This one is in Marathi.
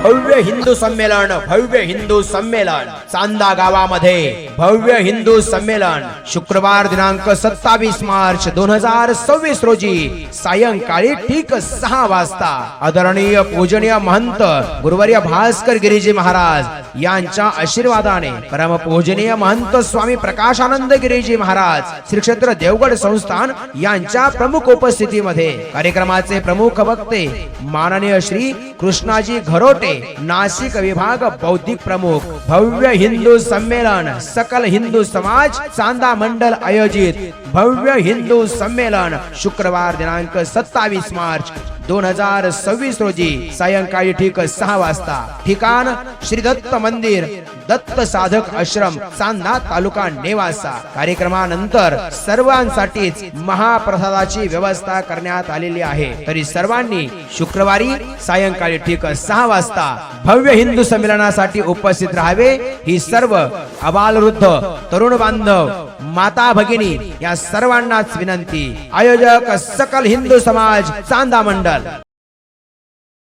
भव्य हिंदू संमेलन, भव्य हिंदू संमेलन चांदा गावामध्ये भव्य हिंदू संमेलन शुक्रवार दिनांक 27 मार्च 2026 रोजी सायंकाळी ठीक 6 वाजता आदरणीय पूजनीय महंत गुरुवर्य भास्कर गिरीजी महाराज यांच्या आशीर्वादाने परम पूजनीय महंत स्वामी प्रकाशानंद गिरीजी महाराज श्री क्षेत्र देवगड संस्थान यांच्या प्रमुख उपस्थितीमध्ये कार्यक्रमाचे प्रमुख वक्ते माननीय श्री कृष्णाजी घरोटे नाशिक विभाग बौद्धिक प्रमुख भव्य हिंदू संमेलन सकल हिंदू समाज चांदा मंडल आयोजित भव्य हिंदू संमेलन शुक्रवार दिनांक 27 मार्च 2026 रोजी सायंकाळी ठीक 6 वाजता ठिकाण श्री दत्त मंदिर दत्त साधक आश्रम चांदा तालुका नेवासा। कार्यक्रमानंतर सर्वांसाठीच महाप्रसादाची व्यवस्था करण्यात आलेली आहे, तरी सर्वांनी शुक्रवारी सायंकाळी ठीक 6 वाजता भव्य हिंदू संमेलनासाठी उपस्थित राहावे ही सर्व अबालवृद्ध तरुण बांधव माता भगिनी या सर्वांनाच विनंती। आयोजक सकल हिंदू समाज चांदा मंडल।